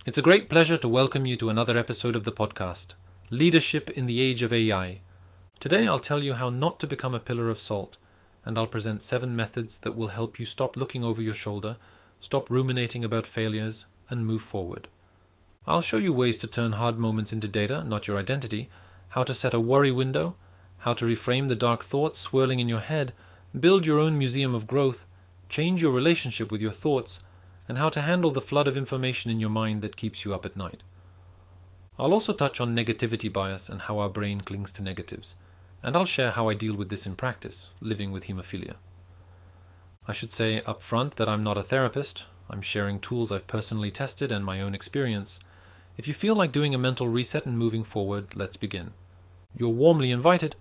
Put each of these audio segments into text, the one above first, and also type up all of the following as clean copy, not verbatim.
It's a great pleasure to welcome you to another episode of the podcast, Leadership in the Age of AI. Today I'll tell you how not to become a pillar of salt, and I'll present 7 methods that will help you stop looking over your shoulder, stop ruminating about failures, and move forward. I'll show you ways to turn hard moments into data, not your identity, how to set a worry window, how to reframe the dark thoughts swirling in your head, build your own museum of growth, change your relationship with your thoughts, and how to handle the flood of information in your mind that keeps you up at night. I'll also touch on negativity bias and how our brain clings to negatives, and I'll share how I deal with this in practice, living with haemophilia. I should say up front that I'm not a therapist. I'm sharing tools I've personally tested and my own experience. If you feel like doing a mental reset and moving forward, let's begin. You're warmly invited,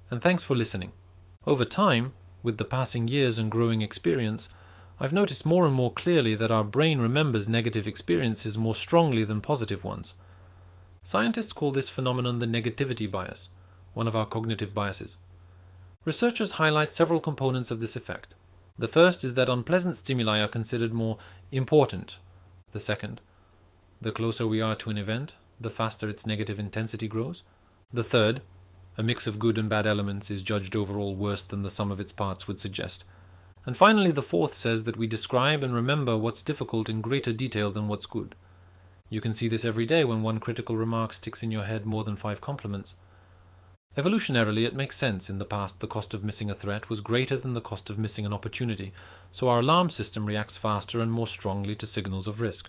and thanks for listening. Over time, with the passing years and growing experience, I've noticed more and more clearly that our brain remembers negative experiences more strongly than positive ones. Scientists call this phenomenon the negativity bias, one of our cognitive biases. Researchers highlight several components of this effect. The first is that unpleasant stimuli are considered more important. The second, the closer we are to an event, the faster its negative intensity grows. The third, a mix of good and bad elements is judged overall worse than the sum of its parts would suggest. And finally, the fourth says that we describe and remember what's difficult in greater detail than what's good. You can see this every day when one critical remark sticks in your head more than 5 compliments. Evolutionarily, it makes sense. In the past, the cost of missing a threat was greater than the cost of missing an opportunity, so our alarm system reacts faster and more strongly to signals of risk.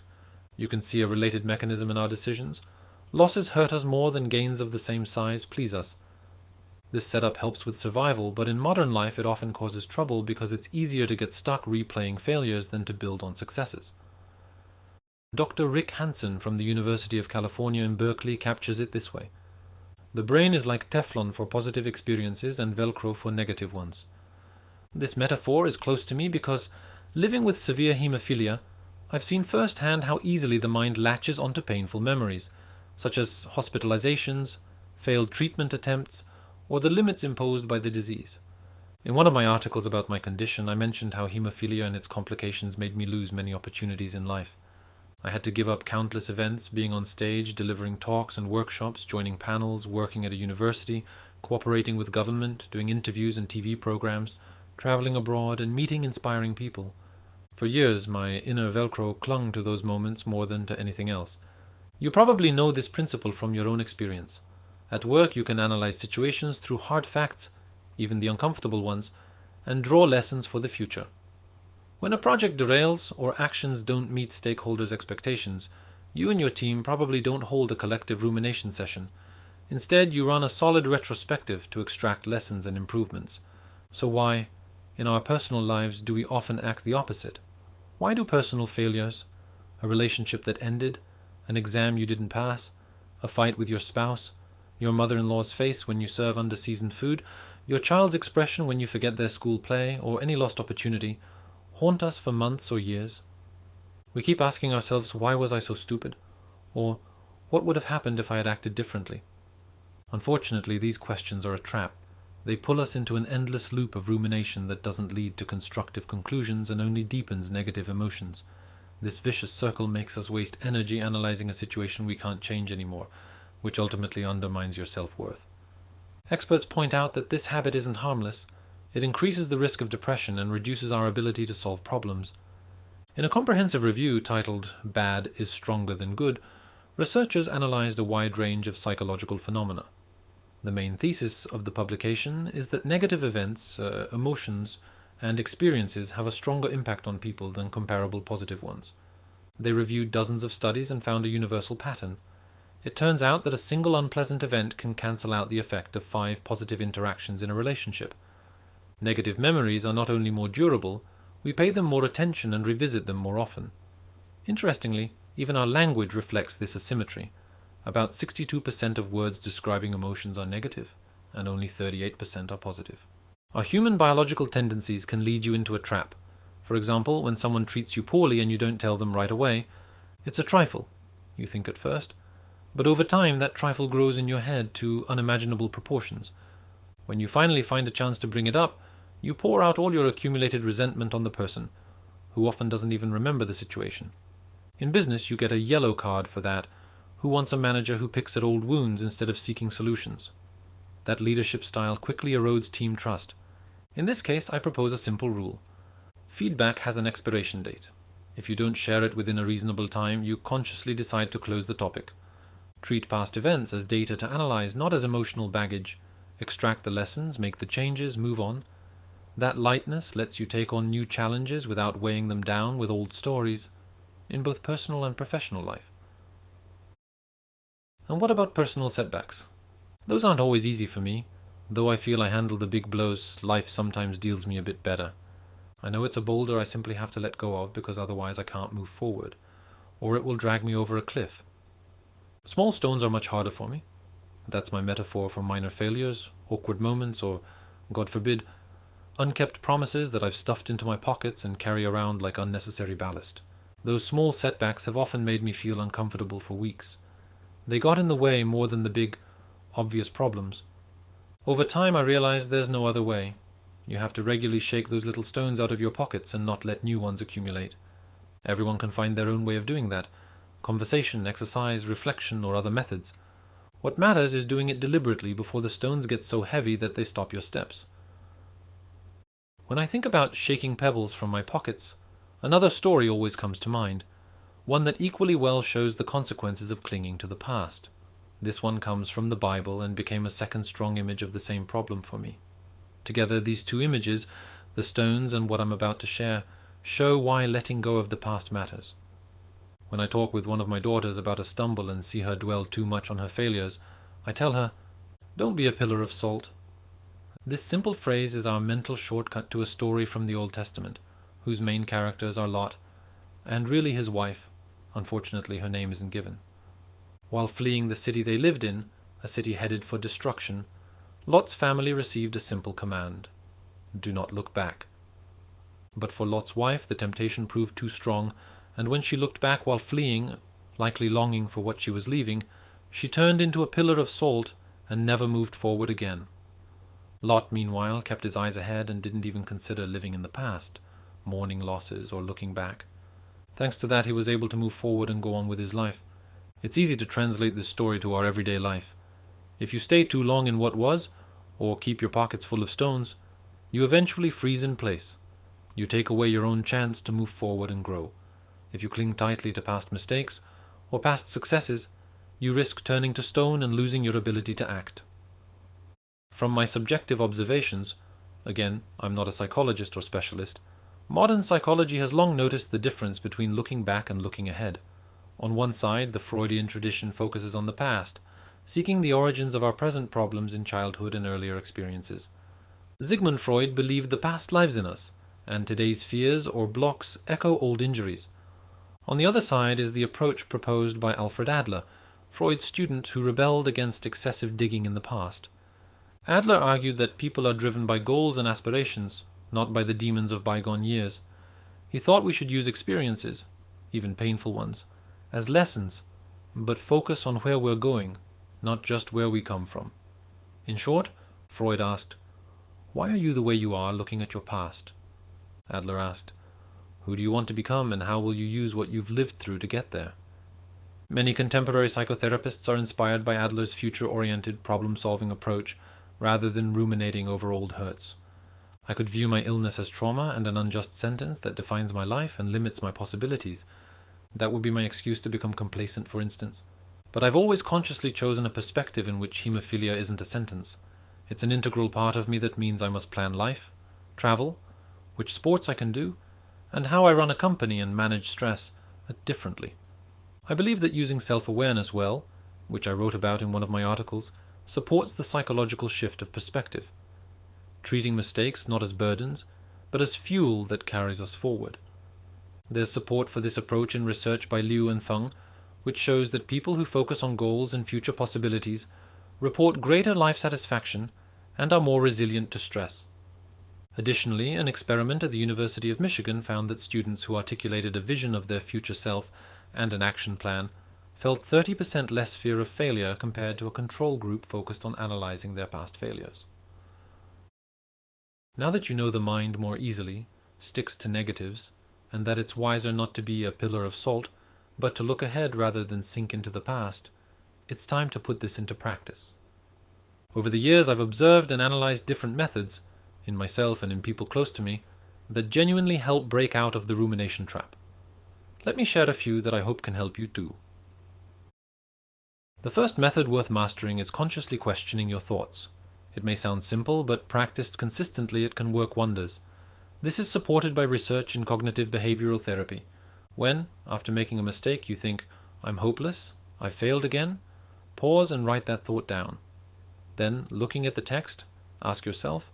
You can see a related mechanism in our decisions. Losses hurt us more than gains of the same size please us. This setup helps with survival, but in modern life it often causes trouble because it's easier to get stuck replaying failures than to build on successes. Dr. Rick Hansen from the University of California in Berkeley captures it this way. The brain is like Teflon for positive experiences and Velcro for negative ones. This metaphor is close to me because, living with severe haemophilia, I've seen firsthand how easily the mind latches onto painful memories, such as hospitalizations, failed treatment attempts, or the limits imposed by the disease. In one of my articles about my condition, I mentioned how haemophilia and its complications made me lose many opportunities in life. I had to give up countless events, being on stage, delivering talks and workshops, joining panels, working at a university, cooperating with government, doing interviews and TV programs, traveling abroad, and meeting inspiring people. For years, my inner Velcro clung to those moments more than to anything else. You probably know this principle from your own experience. At work, you can analyze situations through hard facts, even the uncomfortable ones, and draw lessons for the future. When a project derails or actions don't meet stakeholders' expectations, you and your team probably don't hold a collective rumination session. Instead, you run a solid retrospective to extract lessons and improvements. So why, in our personal lives, do we often act the opposite? Why do personal failures, a relationship that ended, an exam you didn't pass, a fight with your spouse, your mother-in-law's face when you serve under-seasoned food, your child's expression when you forget their school play, or any lost opportunity, haunt us for months or years? We keep asking ourselves, why was I so stupid? Or, what would have happened if I had acted differently? Unfortunately, these questions are a trap. They pull us into an endless loop of rumination that doesn't lead to constructive conclusions and only deepens negative emotions. This vicious circle makes us waste energy analyzing a situation we can't change anymore, which ultimately undermines your self-worth. Experts point out that this habit isn't harmless. It increases the risk of depression and reduces our ability to solve problems. In a comprehensive review titled "Bad is Stronger Than Good," researchers analyzed a wide range of psychological phenomena. The main thesis of the publication is that negative events, emotions, and experiences have a stronger impact on people than comparable positive ones. They reviewed dozens of studies and found a universal pattern. It turns out that a single unpleasant event can cancel out the effect of 5 positive interactions in a relationship. Negative memories are not only more durable, we pay them more attention and revisit them more often. Interestingly, even our language reflects this asymmetry. About 62% of words describing emotions are negative, and only 38% are positive. Our human biological tendencies can lead you into a trap. For example, when someone treats you poorly and you don't tell them right away, it's a trifle, you think at first. But over time, that trifle grows in your head to unimaginable proportions. When you finally find a chance to bring it up, you pour out all your accumulated resentment on the person, who often doesn't even remember the situation. In business, you get a yellow card for that. Who wants a manager who picks at old wounds instead of seeking solutions? That leadership style quickly erodes team trust. In this case, I propose a simple rule. Feedback has an expiration date. If you don't share it within a reasonable time, you consciously decide to close the topic. Treat past events as data to analyze, not as emotional baggage. Extract the lessons, make the changes, move on. That lightness lets you take on new challenges without weighing them down with old stories, in both personal and professional life. And what about personal setbacks? Those aren't always easy for me. Though I feel I handle the big blows, life sometimes deals me a bit better. I know it's a boulder I simply have to let go of because otherwise I can't move forward, or it will drag me over a cliff. Small stones are much harder for me. That's my metaphor for minor failures, awkward moments, or, God forbid, unkept promises that I've stuffed into my pockets and carry around like unnecessary ballast. Those small setbacks have often made me feel uncomfortable for weeks. They got in the way more than the big, obvious problems. Over time I realized there's no other way. You have to regularly shake those little stones out of your pockets and not let new ones accumulate. Everyone can find their own way of doing that. Conversation, exercise, reflection, or other methods. What matters is doing it deliberately before the stones get so heavy that they stop your steps. When I think about shaking pebbles from my pockets, another story always comes to mind, one that equally well shows the consequences of clinging to the past. This one comes from the Bible and became a second strong image of the same problem for me. Together, these two images, the stones and what I'm about to share, show why letting go of the past matters. When I talk with one of my daughters about a stumble and see her dwell too much on her failures, I tell her, "Don't be a pillar of salt." This simple phrase is our mental shortcut to a story from the Old Testament, whose main characters are Lot, and really his wife. Unfortunately, her name isn't given. While fleeing the city they lived in, a city headed for destruction, Lot's family received a simple command: do not look back. But for Lot's wife, the temptation proved too strong, and when she looked back while fleeing, likely longing for what she was leaving, she turned into a pillar of salt and never moved forward again. Lot, meanwhile, kept his eyes ahead and didn't even consider living in the past, mourning losses, or looking back. Thanks to that, he was able to move forward and go on with his life. It's easy to translate this story to our everyday life. If you stay too long in what was, or keep your pockets full of stones, you eventually freeze in place. You take away your own chance to move forward and grow. If you cling tightly to past mistakes, or past successes, you risk turning to stone and losing your ability to act. From my subjective observations, again, I'm not a psychologist or specialist, modern psychology has long noticed the difference between looking back and looking ahead. On one side, the Freudian tradition focuses on the past, seeking the origins of our present problems in childhood and earlier experiences. Sigmund Freud believed the past lives in us, and today's fears or blocks echo old injuries. On the other side is the approach proposed by Alfred Adler, Freud's student who rebelled against excessive digging in the past. Adler argued that people are driven by goals and aspirations, not by the demons of bygone years. He thought we should use experiences, even painful ones, as lessons, but focus on where we're going, not just where we come from. In short, Freud asked, "Why are you the way you are looking at your past?" Adler asked, "Who do you want to become and how will you use what you've lived through to get there?" Many contemporary psychotherapists are inspired by Adler's future-oriented problem-solving approach rather than ruminating over old hurts. I could view my illness as trauma and an unjust sentence that defines my life and limits my possibilities. That would be my excuse to become complacent, for instance. But I've always consciously chosen a perspective in which haemophilia isn't a sentence. It's an integral part of me that means I must plan life, travel, which sports I can do, and how I run a company and manage stress differently. I believe that using self-awareness well, which I wrote about in one of my articles, supports the psychological shift of perspective, treating mistakes not as burdens, but as fuel that carries us forward. There's support for this approach in research by Liu and Feng, which shows that people who focus on goals and future possibilities report greater life satisfaction and are more resilient to stress. Additionally, an experiment at the University of Michigan found that students who articulated a vision of their future self and an action plan felt 30% less fear of failure compared to a control group focused on analyzing their past failures. Now that you know the mind more easily, sticks to negatives, and that it's wiser not to be a pillar of salt, but to look ahead rather than sink into the past, it's time to put this into practice. Over the years, I've observed and analyzed different methods, in myself and in people close to me, that genuinely help break out of the rumination trap. Let me share a few that I hope can help you too. The first method worth mastering is consciously questioning your thoughts. It may sound simple, but practiced consistently it can work wonders. This is supported by research in cognitive behavioral therapy. When, after making a mistake, you think, "I'm hopeless, I failed again," pause and write that thought down. Then, looking at the text, ask yourself,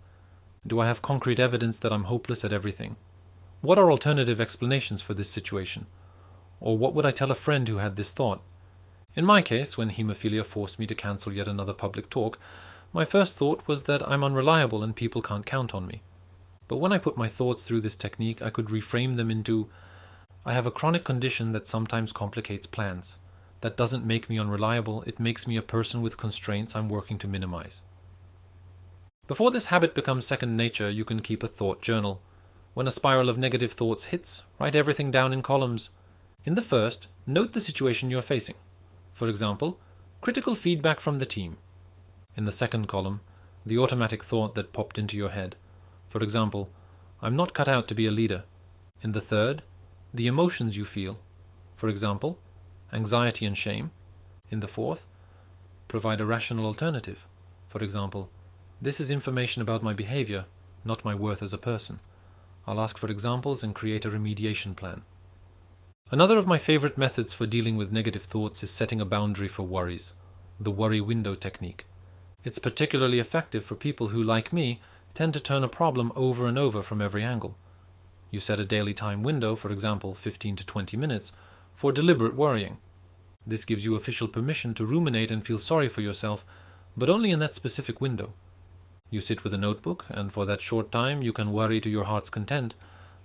do I have concrete evidence that I'm hopeless at everything? What are alternative explanations for this situation? Or what would I tell a friend who had this thought? In my case, when haemophilia forced me to cancel yet another public talk, my first thought was that I'm unreliable and people can't count on me. But when I put my thoughts through this technique, I could reframe them into, I have a chronic condition that sometimes complicates plans. That doesn't make me unreliable, it makes me a person with constraints I'm working to minimize. Before this habit becomes second nature, you can keep a thought journal. When a spiral of negative thoughts hits, write everything down in columns. In the first, note the situation you're facing. For example, critical feedback from the team. In the second column, the automatic thought that popped into your head. For example, I'm not cut out to be a leader. In the third, the emotions you feel. For example, anxiety and shame. In the fourth, provide a rational alternative. For example, this is information about my behavior, not my worth as a person. I'll ask for examples and create a remediation plan. Another of my favorite methods for dealing with negative thoughts is setting a boundary for worries, the worry window technique. It's particularly effective for people who, like me, tend to turn a problem over and over from every angle. You set a daily time window, for example 15 to 20 minutes, for deliberate worrying. This gives you official permission to ruminate and feel sorry for yourself, but only in that specific window. You sit with a notebook, and for that short time you can worry to your heart's content,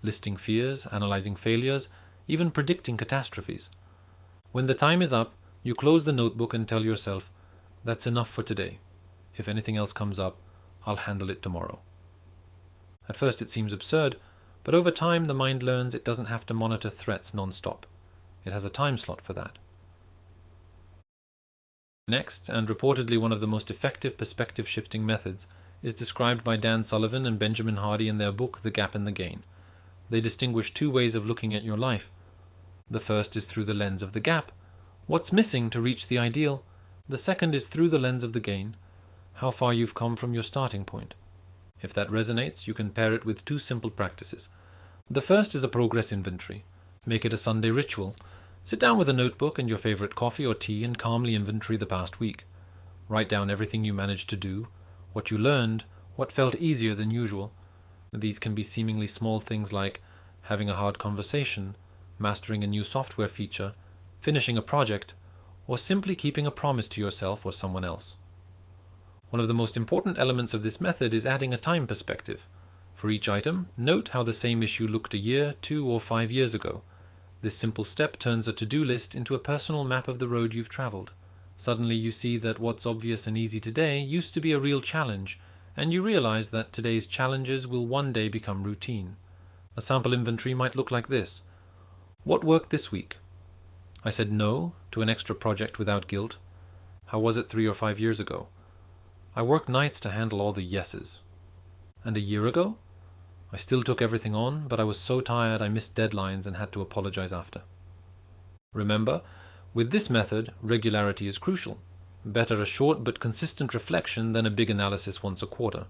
listing fears, analyzing failures, even predicting catastrophes. When the time is up, you close the notebook and tell yourself, that's enough for today. If anything else comes up, I'll handle it tomorrow. At first it seems absurd, but over time the mind learns it doesn't have to monitor threats non-stop. It has a time slot for that. Next, and reportedly one of the most effective perspective-shifting methods, is described by Dan Sullivan and Benjamin Hardy in their book The Gap and the Gain. They distinguish two ways of looking at your life. The first is through the lens of the gap. What's missing to reach the ideal? The second is through the lens of the gain. How far you've come from your starting point. If that resonates, you can pair it with two simple practices. The first is a progress inventory. Make it a Sunday ritual. Sit down with a notebook and your favorite coffee or tea and calmly inventory the past week. Write down everything you managed to do, what you learned, what felt easier than usual. These can be seemingly small things like having a hard conversation, mastering a new software feature, finishing a project, or simply keeping a promise to yourself or someone else. One of the most important elements of this method is adding a time perspective. For each item, note how the same issue looked a year, 2 or 5 years ago. This simple step turns a to-do list into a personal map of the road you've traveled. Suddenly you see that what's obvious and easy today used to be a real challenge, and you realize that today's challenges will one day become routine. A sample inventory might look like this. What worked this week? I said no to an extra project without guilt. How was it 3 or 5 years ago? I worked nights to handle all the yeses. And a year ago? I still took everything on, but I was so tired I missed deadlines and had to apologize after. Remember, with this method, regularity is crucial. Better a short but consistent reflection than a big analysis once a quarter.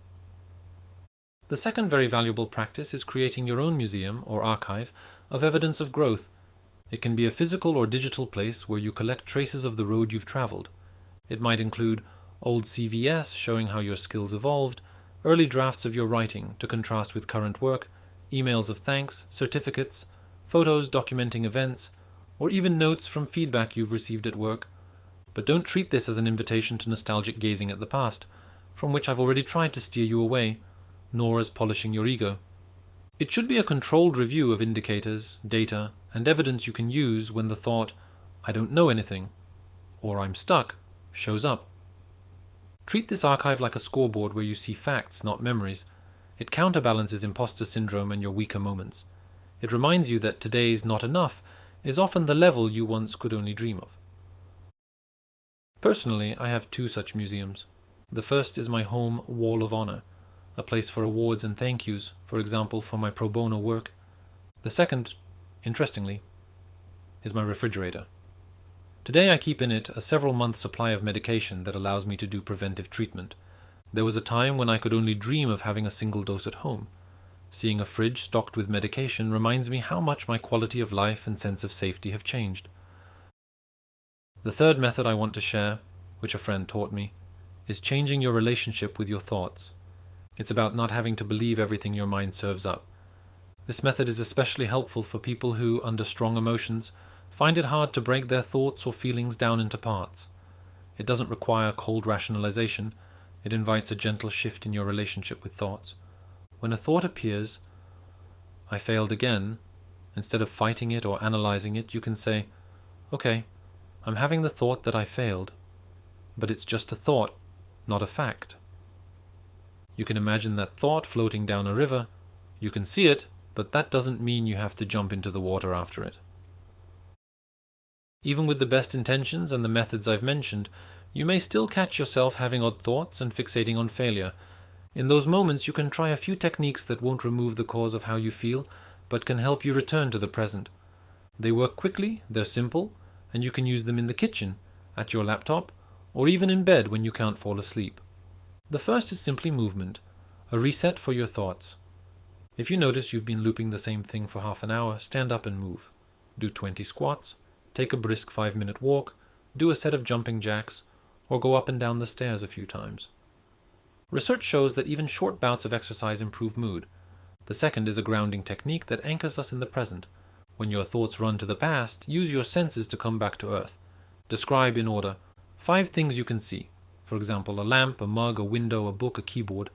The second very valuable practice is creating your own museum or archive of evidence of growth. It can be a physical or digital place where you collect traces of the road you've traveled. It might include old CVS showing how your skills evolved, early drafts of your writing to contrast with current work, emails of thanks, certificates, photos documenting events, or even notes from feedback you've received at work. But don't treat this as an invitation to nostalgic gazing at the past, from which I've already tried to steer you away, nor as polishing your ego. It should be a controlled review of indicators, data, and evidence you can use when the thought, I don't know anything, or I'm stuck, shows up. Treat this archive like a scoreboard where you see facts, not memories. It counterbalances impostor syndrome and your weaker moments. It reminds you that today is not enough, is often the level you once could only dream of. Personally, I have two such museums. The first is my home Wall of Honor, a place for awards and thank yous, for example, for my pro bono work. The second, interestingly, is my refrigerator. Today I keep in it a several-month supply of medication that allows me to do preventive treatment. There was a time when I could only dream of having a single dose at home. Seeing a fridge stocked with medication reminds me how much my quality of life and sense of safety have changed. The third method I want to share, which a friend taught me, is changing your relationship with your thoughts. It's about not having to believe everything your mind serves up. This method is especially helpful for people who, under strong emotions, find it hard to break their thoughts or feelings down into parts. It doesn't require cold rationalization. It invites a gentle shift in your relationship with thoughts. When a thought appears, "I failed again," instead of fighting it or analyzing it, you can say, "Okay, I'm having the thought that I failed, but it's just a thought, not a fact." You can imagine that thought floating down a river. You can see it, but that doesn't mean you have to jump into the water after it. Even with the best intentions and the methods I've mentioned, you may still catch yourself having odd thoughts and fixating on failure. In those moments, you can try a few techniques that won't remove the cause of how you feel, but can help you return to the present. They work quickly, they're simple, and you can use them in the kitchen, at your laptop, or even in bed when you can't fall asleep. The first is simply movement, a reset for your thoughts. If you notice you've been looping the same thing for half an hour, stand up and move. Do 20 squats, take a brisk 5-minute walk, do a set of jumping jacks, or go up and down the stairs a few times. Research shows that even short bouts of exercise improve mood. The second is a grounding technique that anchors us in the present. When your thoughts run to the past, use your senses to come back to earth. Describe in order 5 things you can see. For example, a lamp, a mug, a window, a book, a keyboard.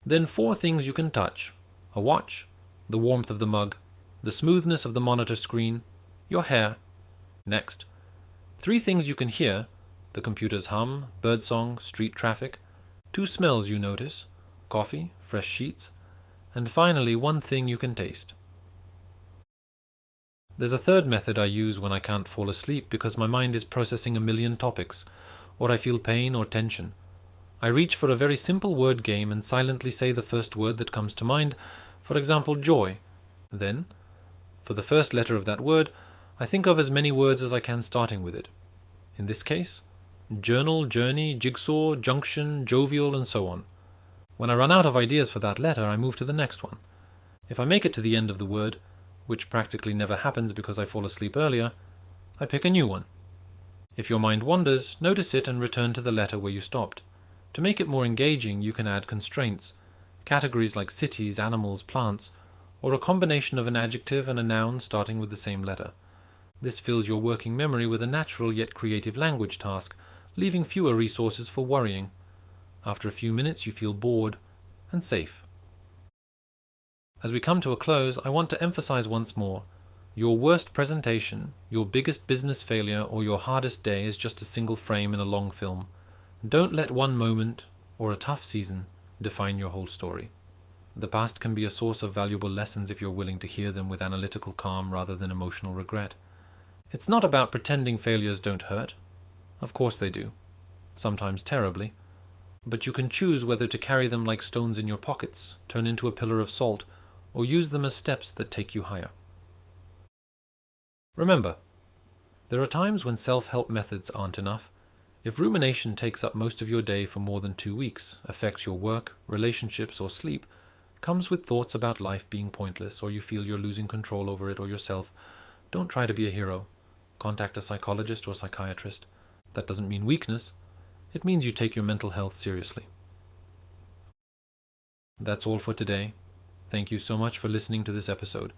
Then 4 things you can touch. A watch, the warmth of the mug, the smoothness of the monitor screen, your hair. Next, 3 things you can hear: the computer's hum, birdsong, street traffic. 2 smells you notice: coffee, fresh sheets. And finally, 1 thing you can taste. There's a third method I use when I can't fall asleep because my mind is processing a million topics, or I feel pain or tension. I reach for a very simple word game and silently say the first word that comes to mind, for example, joy. Then, for the first letter of that word, I think of as many words as I can starting with it. In this case, journal, journey, jigsaw, junction, jovial, and so on. When I run out of ideas for that letter, I move to the next one. If I make it to the end of the word, which practically never happens because I fall asleep earlier, I pick a new one. If your mind wanders, notice it and return to the letter where you stopped. To make it more engaging, you can add constraints, categories like cities, animals, plants, or a combination of an adjective and a noun starting with the same letter. This fills your working memory with a natural yet creative language task, leaving fewer resources for worrying. After a few minutes, you feel bored and safe. As we come to a close, I want to emphasize once more, your worst presentation, your biggest business failure, or your hardest day is just a single frame in a long film. Don't let one moment or a tough season define your whole story. The past can be a source of valuable lessons if you're willing to hear them with analytical calm rather than emotional regret. It's not about pretending failures don't hurt. Of course they do, sometimes terribly, but you can choose whether to carry them like stones in your pockets, turn into a pillar of salt, or use them as steps that take you higher. Remember, there are times when self-help methods aren't enough. If rumination takes up most of your day for more than 2 weeks, affects your work, relationships, or sleep, comes with thoughts about life being pointless, or you feel you're losing control over it or yourself, don't try to be a hero. Contact a psychologist or psychiatrist. That doesn't mean weakness. It means you take your mental health seriously. That's all for today. Thank you so much for listening to this episode.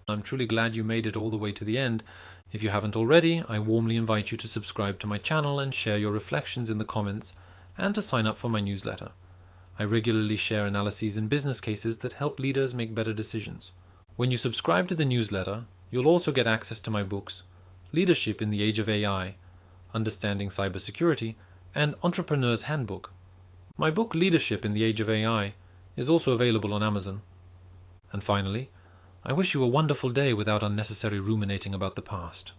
I'm truly glad you made it all the way to the end. If you haven't already, I warmly invite you to subscribe to my channel and share your reflections in the comments, and to sign up for my newsletter. I regularly share analyses and business cases that help leaders make better decisions. When you subscribe to the newsletter, you'll also get access to my books, Leadership in the Age of AI, Understanding Cybersecurity, and Entrepreneur's Handbook. My book, Leadership in the Age of AI, is also available on Amazon. And finally, I wish you a wonderful day without unnecessary ruminating about the past.